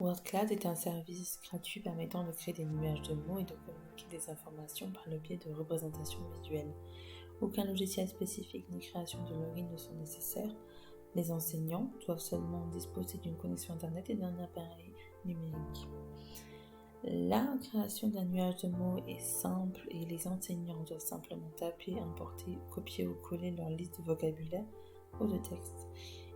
WordCloud est un service gratuit permettant de créer des nuages de mots et de communiquer des informations par le biais de représentations visuelles. Aucun logiciel spécifique ni création de login ne sont nécessaires. Les enseignants doivent seulement disposer d'une connexion Internet et d'un appareil numérique. La création d'un nuage de mots est simple et les enseignants doivent simplement taper, importer, copier ou coller leur liste de vocabulaire ou de texte.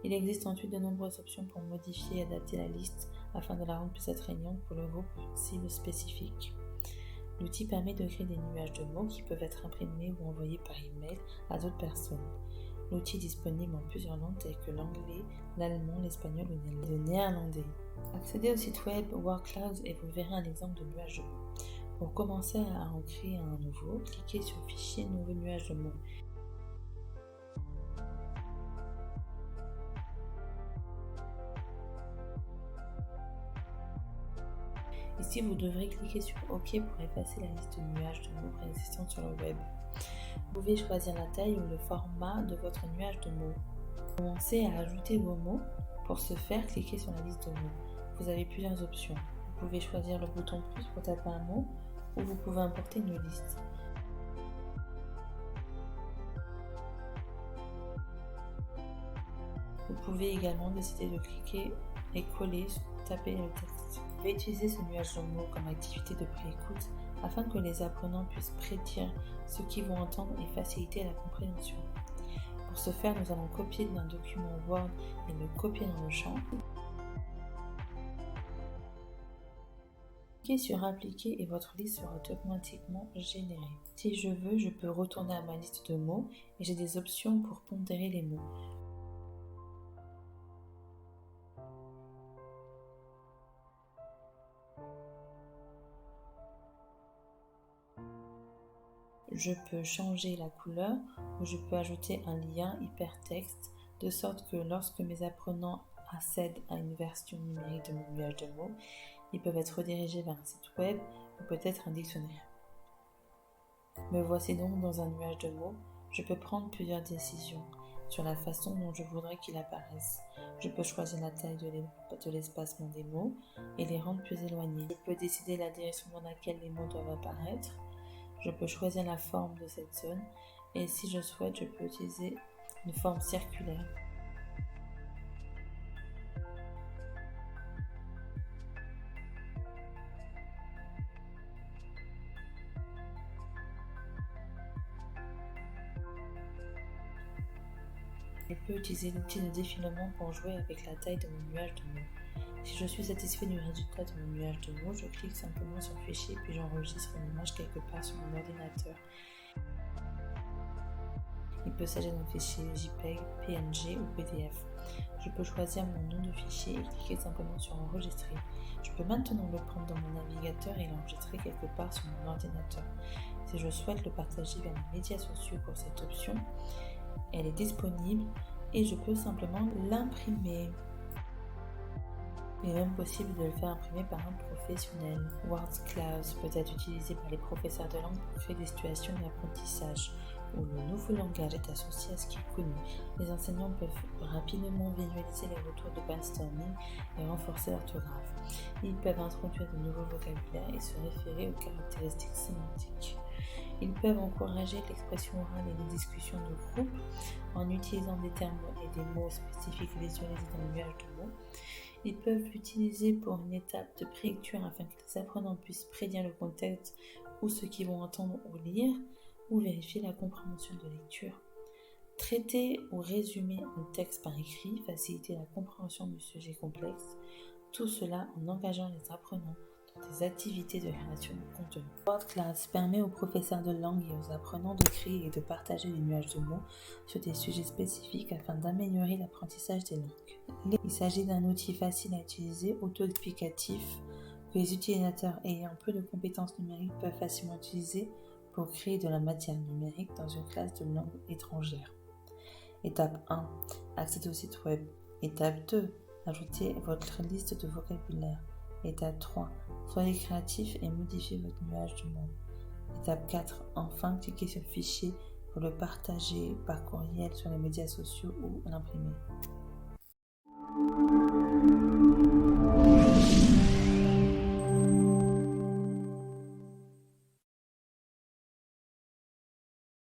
Il existe ensuite de nombreuses options pour modifier et adapter la liste afin de la rendre plus attrayante pour le groupe cible spécifique. L'outil permet de créer des nuages de mots qui peuvent être imprimés ou envoyés par email à d'autres personnes. L'outil est disponible en plusieurs langues telles que l'anglais, l'allemand, l'espagnol ou le néerlandais. Accédez au site web WordCloud et vous verrez un exemple de nuage de mots. Pour commencer à en créer un nouveau, cliquez sur Fichier Nouveau nuage de mots. Ici, vous devrez cliquer sur OK pour effacer la liste de nuages de mots préexistants sur le web. Vous pouvez choisir la taille ou le format de votre nuage de mots. Commencez à ajouter vos mots. Pour ce faire, cliquez sur la liste de mots. Vous avez plusieurs options. Vous pouvez choisir le bouton plus pour taper un mot ou vous pouvez importer une liste. Vous pouvez également décider de cliquer et coller, taper le texte. Vous pouvez utiliser ce nuage de mots comme activité de pré-écoute afin que les apprenants puissent prédire ce qu'ils vont entendre et faciliter la compréhension. Pour ce faire, nous allons copier d'un document Word et le copier dans le champ. Cliquez sur Appliquer et votre liste sera automatiquement générée. Si je veux, je peux retourner à ma liste de mots et j'ai des options pour pondérer les mots. Je peux changer la couleur ou je peux ajouter un lien hypertexte de sorte que lorsque mes apprenants accèdent à une version numérique de mon nuage de mots, ils peuvent être redirigés vers un site web ou peut-être un dictionnaire. Me voici donc dans un nuage de mots. Je peux prendre plusieurs décisions sur la façon dont je voudrais qu'il apparaisse. Je peux choisir la taille de l'espacement des mots et les rendre plus éloignés. Je peux décider la direction dans laquelle les mots doivent apparaître. Je peux choisir la forme de cette zone et si je souhaite, je peux utiliser une forme circulaire. Je peux utiliser l'outil de défilement pour jouer avec la taille de mon nuage de mots. Si je suis satisfait du résultat de mon nuage de mots, je clique simplement sur Fichier puis j'enregistre une image quelque part sur mon ordinateur. Il peut s'agir d'un fichier JPEG, PNG ou PDF. Je peux choisir mon nom de fichier et cliquer simplement sur Enregistrer. Je peux maintenant le prendre dans mon navigateur et l'enregistrer quelque part sur mon ordinateur. Si je souhaite le partager vers mes médias sociaux pour cette option, elle est disponible et je peux simplement l'imprimer. Il est même possible de le faire imprimer par un professionnel. WordCloud peut être utilisé par les professeurs de langue pour créer des situations d'apprentissage où le nouveau langage est associé à ce qui est connu. Les enseignants peuvent rapidement visualiser les retours de brainstorming et renforcer l'orthographe. Ils peuvent introduire de nouveaux vocabulaires et se référer aux caractéristiques sémantiques. Ils peuvent encourager l'expression orale et les discussions de groupe en utilisant des termes et des mots spécifiques visualisés dans le nuage de mots. Ils peuvent l'utiliser pour une étape de prélecture afin que les apprenants puissent prédire le contexte ou ce qu'ils vont entendre ou lire, ou vérifier la compréhension de lecture. Traiter ou résumer un texte par écrit, faciliter la compréhension du sujet complexe, tout cela en engageant les apprenants dans des activités de création de contenu. WordCloud permet aux professeurs de langue et aux apprenants de créer et de partager des nuages de mots sur des sujets spécifiques afin d'améliorer l'apprentissage des langues. Il s'agit d'un outil facile à utiliser, auto-explicatif, que les utilisateurs ayant peu de compétences numériques peuvent facilement utiliser pour créer de la matière numérique dans une classe de langue étrangère. Étape 1. Accéder au site web. Étape 2. Ajoutez votre liste de vocabulaire. Étape 3. Soyez créatif et modifiez votre nuage de mots. Étape 4. Enfin, cliquez sur Fichier pour le partager par courriel sur les médias sociaux ou l'imprimer.